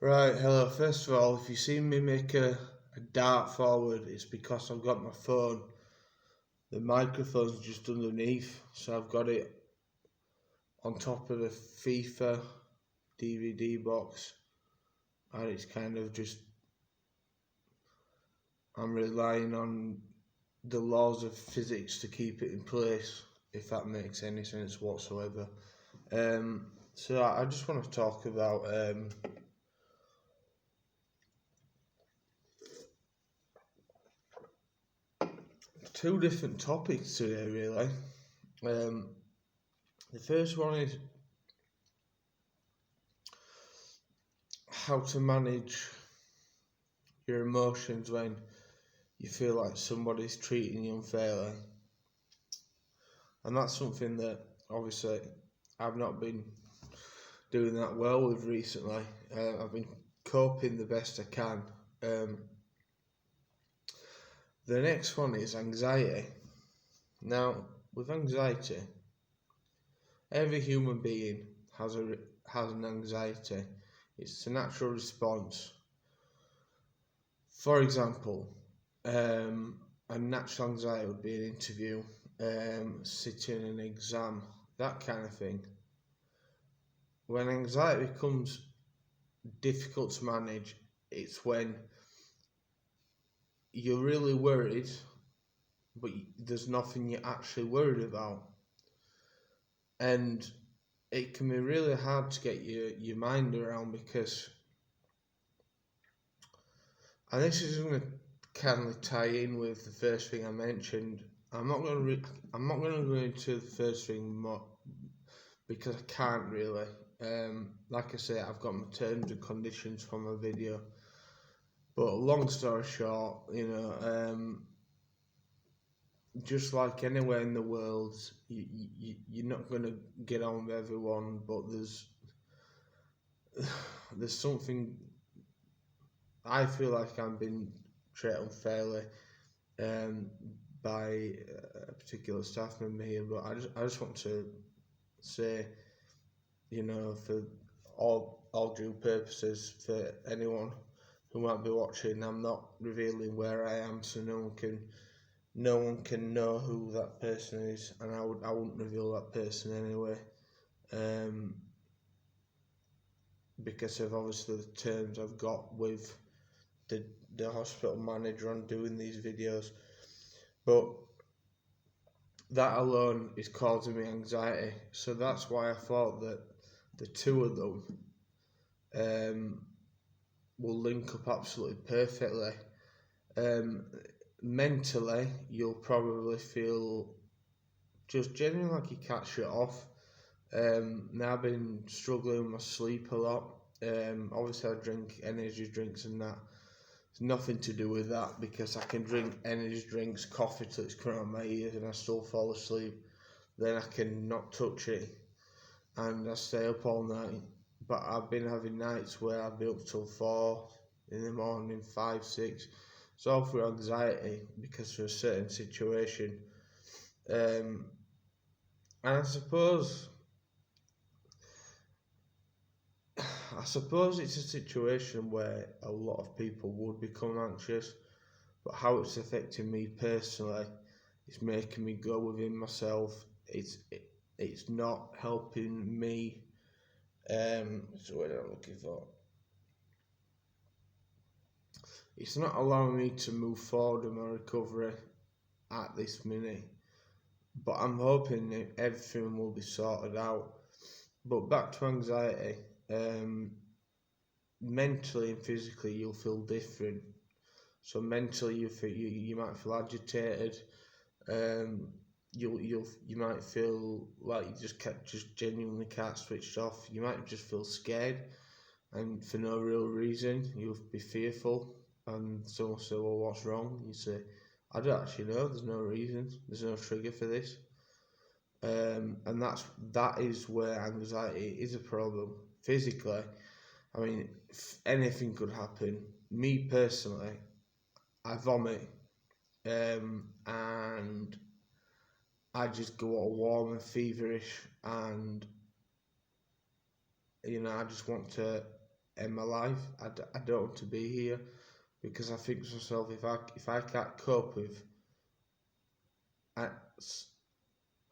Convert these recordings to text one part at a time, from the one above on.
Right, hello. First of all, if you see me make a dart forward, it's because I've got my phone. The microphone's just underneath, so I've got it on top of the FIFA DVD box, and it's kind of just I'm relying on the laws of physics to keep it in place, if that makes any sense whatsoever. So I just want to talk about two different topics today, really. The first one is how to manage your emotions when you feel like somebody's treating you unfairly. And that's something that obviously I've not been doing that well with recently. I've been coping the best I can. The next one is anxiety. Now, with anxiety, every human being has an anxiety. It's a natural response. For example, a natural anxiety would be an interview, sitting an exam, that kind of thing. When anxiety becomes difficult to manage, it's when you're really worried, but there's nothing you're actually worried about. And it can be really hard to get your mind around because, and this is going to kind of tie in with the first thing I mentioned. I'm not going to go into the first thing more because I can't really. Like I say, I've got my terms and conditions for my video. But long story short, just like anywhere in the world, you're not going to get on with everyone, but there's something I feel like I'm being treated unfairly by a particular staff member here. But I just want to say, for all due purposes, for anyone who might be watching, I'm not revealing where I am, so no one can know who that person is, and I wouldn't reveal that person anyway, because of obviously the terms I've got with the hospital manager on doing these videos. But that alone is causing me anxiety, so that's why I thought that the two of them will link up absolutely perfectly. Mentally, you'll probably feel just genuinely like you can't shut off. Now I've been struggling with my sleep a lot. Obviously I drink energy drinks and that. It's nothing to do with that because I can drink energy drinks, coffee till it's coming out my ears and I still fall asleep. Then I can not touch it and I stay up all night. But I've been having nights where I've been up till 4 in the morning, 5, 6. It's all through anxiety because of a certain situation. And I suppose it's a situation where a lot of people would become anxious, but how it's affecting me personally, it's making me go within myself. It's not helping me. So what I'm looking for. It's not allowing me to move forward in my recovery at this minute, but I'm hoping that everything will be sorted out. But back to anxiety. Mentally and physically, you'll feel different. So mentally, you might feel agitated. You might feel like you just genuinely can't switch off. You might just feel scared, and for no real reason. You'll be fearful, and someone will say, "Well, what's wrong?" You say, "I don't actually know. There's no reason. There's no trigger for this." And that is where anxiety is a problem. Physically, I mean, anything could happen. Me personally, I vomit, and I just go all warm and feverish, and I just want to in my life. I don't want to be here, because I think to myself, if I can't cope with, I,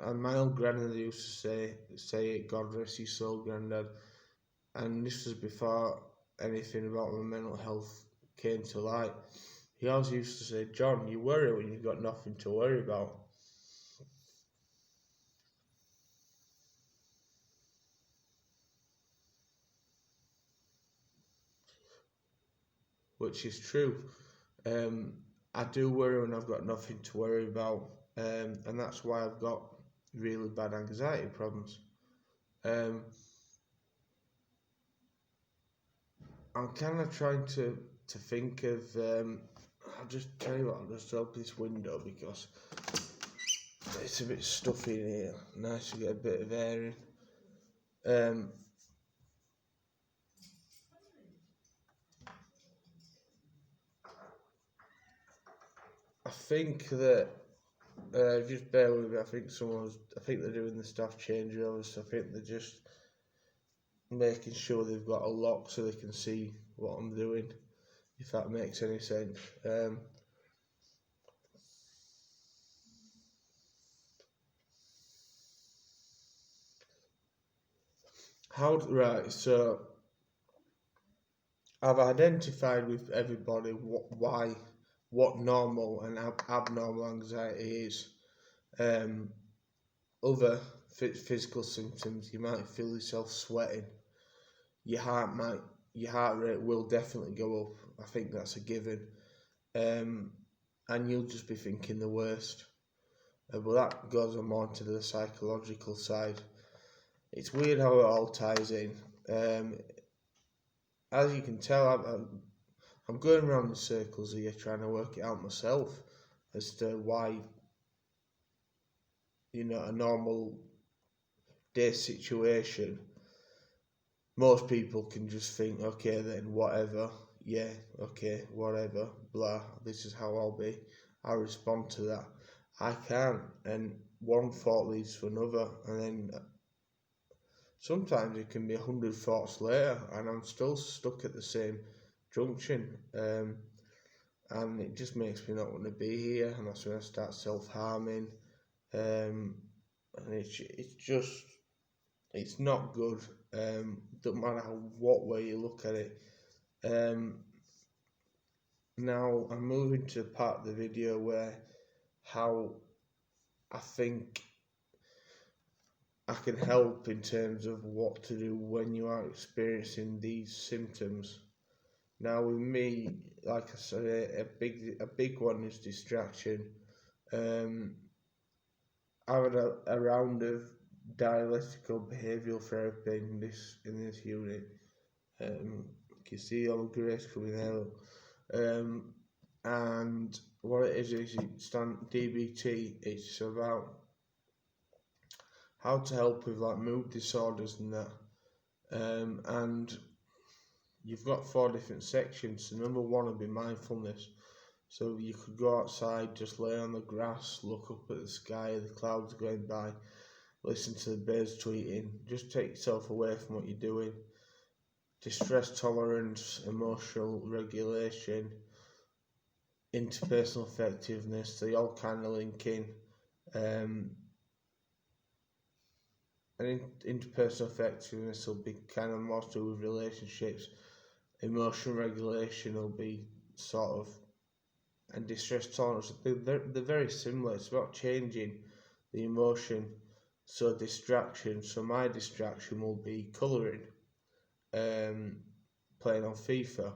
and my old granddad used to say it, God rest his soul, granddad, and this was before anything about my mental health came to light. He always used to say, John, you worry when you've got nothing to worry about. Which is true. Um, I do worry when I've got nothing to worry about, and that's why I've got really bad anxiety problems. Um, I'm kind of trying to think of. I'll just tell you what. I'll just open this window because it's a bit stuffy in here. Nice to get a bit of air in. Um, I think that just bear with me. I think they're doing the staff changeovers. So I think they're just making sure they've got a lock so they can see what I'm doing, if that makes any sense. Right, so I've identified with everybody what normal and abnormal anxiety is. Other physical symptoms, you might feel yourself sweating, your heart rate will definitely go up. I think that's a given. And you'll just be thinking the worst. But that goes on more to the psychological side. It's weird how it all ties in. As you can tell, I'm going around in circles here trying to work it out myself as to why, a normal day situation, most people can just think, okay, then whatever, yeah, okay, whatever, blah, this is how I'll be. I respond to that. I can't, and one thought leads to another, and then sometimes it can be 100 thoughts later, and I'm still stuck at the same junction. And it just makes me not want to be here, and that's when I start self-harming. And it's not good. Doesn't matter what way you look at it. Now I'm moving to the part of the video where how I think I can help in terms of what to do when you are experiencing these symptoms. Now with me, like I said, a big one is distraction. I had a round of dialectical behavioural therapy in this unit. You can see all the grace coming out. And what it is it's DBT. It's about how to help with like mood disorders and that. And you've got 4 different sections. So number 1 would be mindfulness. So you could go outside, just lay on the grass, look up at the sky, the clouds going by, listen to the birds tweeting, just take yourself away from what you're doing. Distress tolerance, emotional regulation, interpersonal effectiveness, they all kind of link in. And interpersonal effectiveness will be kind of more to do with relationships. Emotional regulation will be sort of, and distress tolerance, they're very similar. It's about changing the emotion. So my distraction will be colouring, playing on FIFA,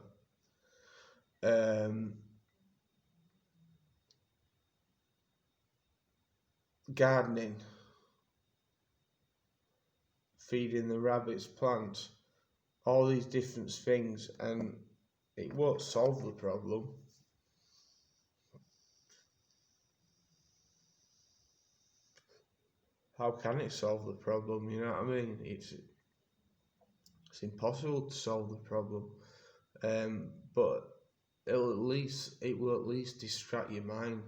gardening, feeding the rabbits plants, all these different things, and it won't solve the problem. How can it solve the problem? You know what I mean? It's impossible to solve the problem. But it will at least distract your mind.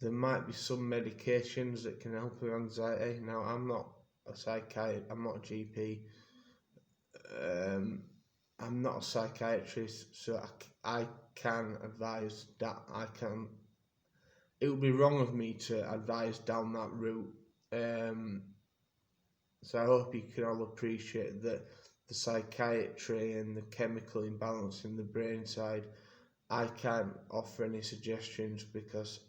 There might be some medications that can help with anxiety. Now, I'm not a psychiatrist, I'm not a GP. I I'm not a psychiatrist, so I can advise that I can. It would be wrong of me to advise down that route. So I hope you can all appreciate that the psychiatry and the chemical imbalance in the brain side, I can't offer any suggestions because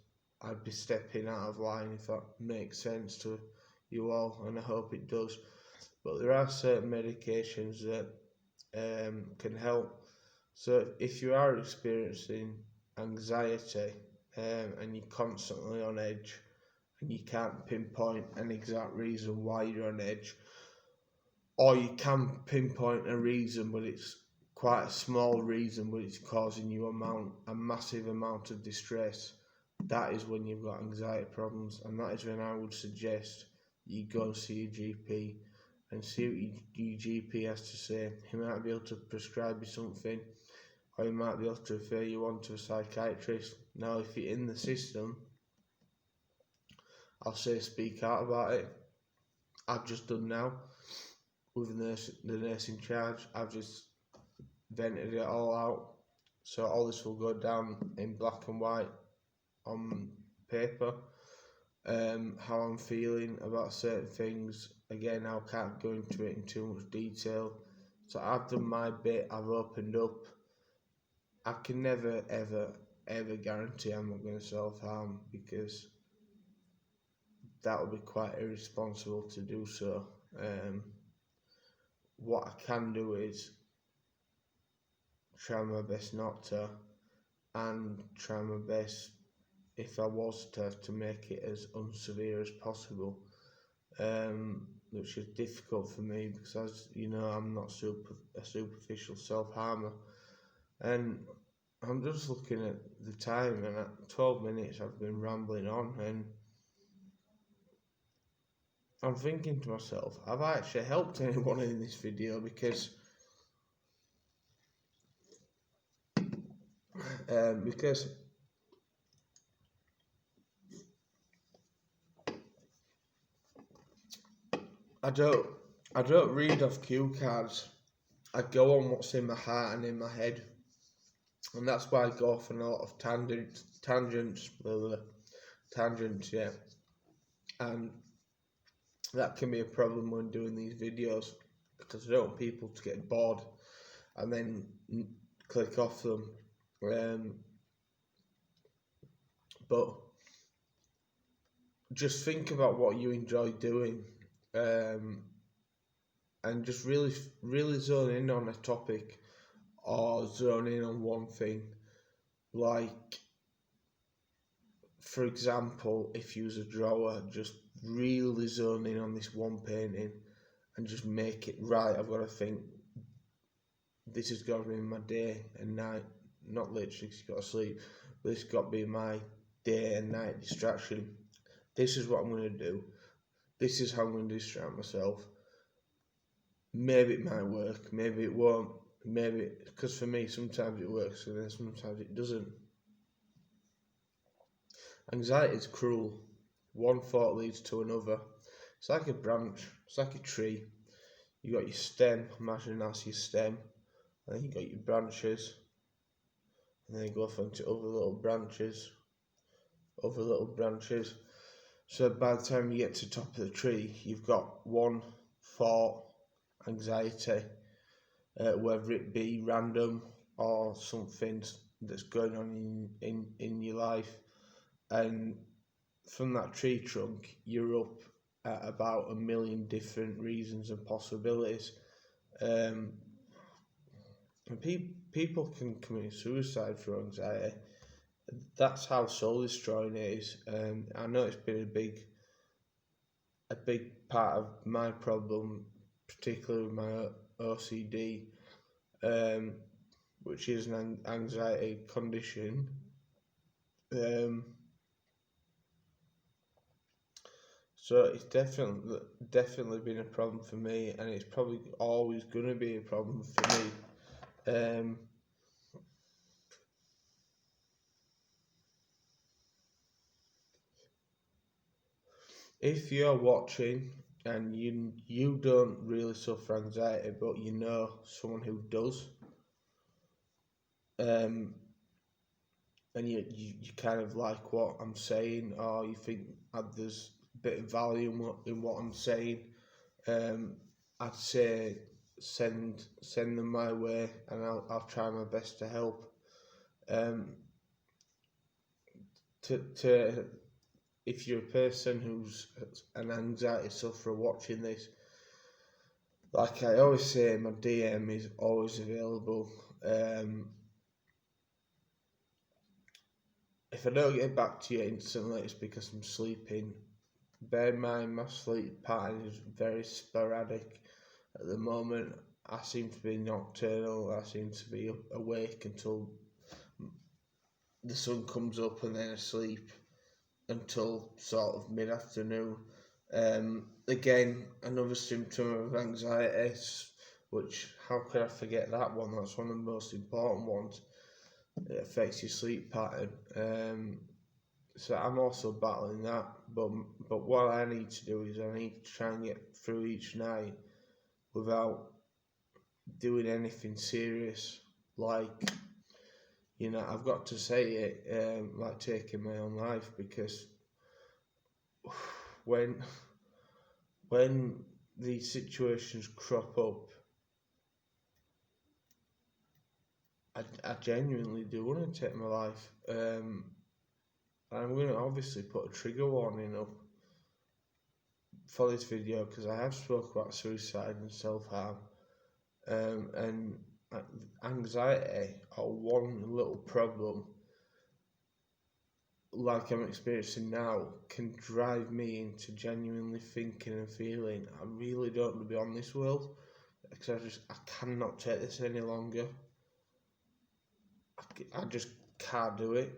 I'd be stepping out of line if that makes sense to you all, and I hope it does. But there are certain medications that can help. So if you are experiencing anxiety and you're constantly on edge and you can't pinpoint an exact reason why you're on edge, or you can pinpoint a reason but it's quite a small reason but it's causing you a massive amount of distress, that is when you've got anxiety problems, and that is when I would suggest you go and see your GP and see what your GP has to say. He might be able to prescribe you something, or he might be able to refer you on to a psychiatrist. Now, if you're in the system, I'll say speak out about it. I've just done now with the nurse in charge. I've just vented it all out. So all this will go down in black and white on paper. How I'm feeling about certain things. Again, I can't go into it in too much detail. So I've done my bit, I've opened up. I can never, ever guarantee I'm not going to self-harm, because that would be quite irresponsible to do so. What I can do is try my best not to, and try my best, if I was to make it as unsevere as possible, which is difficult for me because, as you know, I'm not a superficial self-harmer. And I'm just looking at the time, and at 12 minutes I've been rambling on, and I'm thinking to myself, have I actually helped anyone in this video? Because I don't read off cue cards. I go on what's in my heart and in my head, and that's why I go off on a lot of tangents, yeah. And that can be a problem when doing these videos, because I don't want people to get bored and then click off them. But just think about what you enjoy doing, and just really zone in on a topic, or zone in on one thing. Like, for example, if you was a drawer, just really zone in on this one painting and just make it right. I've got to think, this has got to be my day and night, not literally 'cause you've got to sleep, but this has got to be my day and night distraction. This is what I'm going to do. This is how I'm going to distract myself. Maybe it might work, maybe it won't. Maybe, because for me, sometimes it works and then sometimes it doesn't. Anxiety is cruel. One thought leads to another. It's like a branch, it's like a tree. You got your stem, imagine that's your stem, and then you got your branches, and then you go off into other little branches. So by the time you get to the top of the tree, you've got one thought, anxiety, whether it be random or something that's going on in your life. And from that tree trunk, you're up at about 1 million different reasons and possibilities. And people can commit suicide through anxiety. That's how soul destroying it is. I know it's been a big part of my problem, particularly with my OCD, which is an anxiety condition. So it's definitely been a problem for me, and it's probably always going to be a problem for me. If you're watching and you don't really suffer anxiety, but you know someone who does, and you kind of like what I'm saying, or you think there's a bit of value in what I'm saying, I'd say send them my way, and I'll try my best to help. Um, to if you're a person who's an anxiety sufferer watching this, like I always say, my DM is always available. If I don't get back to you instantly, it's because I'm sleeping. Bear in mind, my sleep pattern is very sporadic. At the moment, I seem to be nocturnal. I seem to be awake until the sun comes up, and then asleep until sort of mid-afternoon. Again, another symptom of anxiety, which, how could I forget that one? That's one of the most important ones. It affects your sleep pattern. So I'm also battling that, but what I need to do is I need to try and get through each night without doing anything serious, like, I've got to say it, like taking my own life, because when these situations crop up, I genuinely do want to take my life. I'm going to obviously put a trigger warning up for this video, because I have spoke about suicide and self-harm, and anxiety, or one little problem like I'm experiencing now, can drive me into genuinely thinking and feeling I really don't want to be on this world, because I cannot take this any longer. I just can't do it.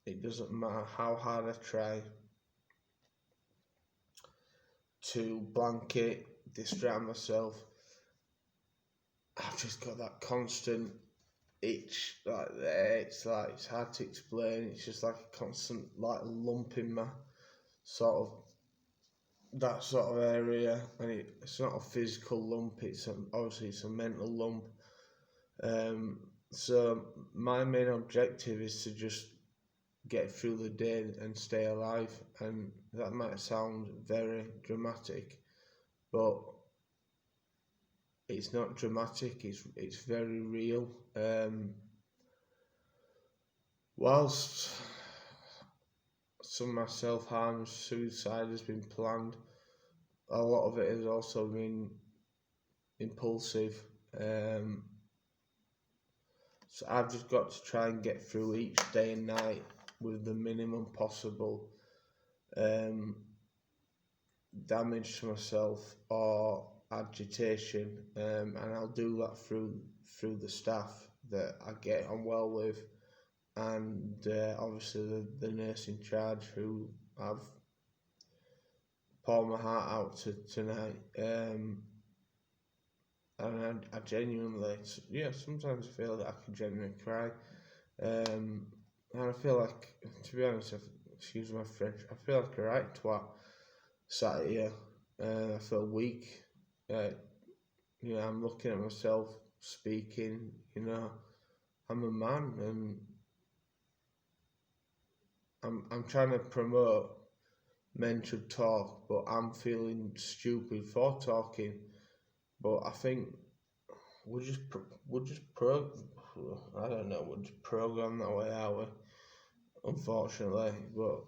It doesn't matter how hard I try to blanket, distract myself. I've just got that constant itch like there. It's hard to explain. It's just like a constant lump in my sort of that sort of area, and it's not a physical lump. Obviously it's a mental lump. So my main objective is to just get through the day and stay alive, and that might sound very dramatic, but it's not dramatic. It's very real. Whilst some of my self-harm, suicide has been planned, a lot of it has also been impulsive. So I've just got to try and get through each day and night with the minimum possible damage to myself or agitation, and I'll do that through the staff that I get on well with, and obviously the nurse in charge, who I've poured my heart out to tonight. And I genuinely, sometimes I feel that I can genuinely cry. And I feel like, to be honest, excuse my French, I feel like a right twat sat here. I feel weak. I'm looking at myself speaking. I'm a man, and I'm trying to promote men should talk, but I'm feeling stupid for talking. But I think we'll just I don't know, we'll just program that way, are we? Unfortunately, but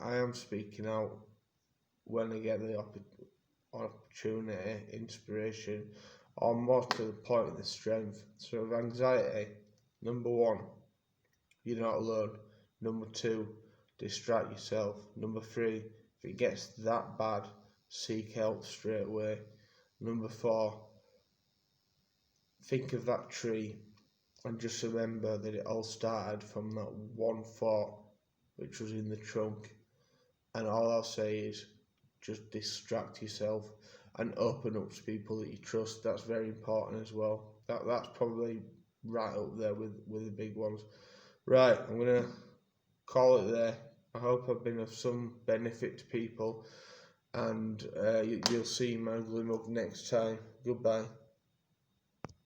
I am speaking out when I get the opportunity, inspiration, or more to the point, the strength. So with anxiety, number one, you're not alone. Number two, distract yourself. Number three, if it gets that bad, seek help straight away. Number four, think of that tree and just remember that it all started from that one thought which was in the trunk. And all I'll say is just distract yourself and open up to people that you trust. That's very important as well. That's probably right up there with the big ones. Right, I'm going to call it there. I hope I've been of some benefit to people, and you'll see my ugly mug next time. Goodbye.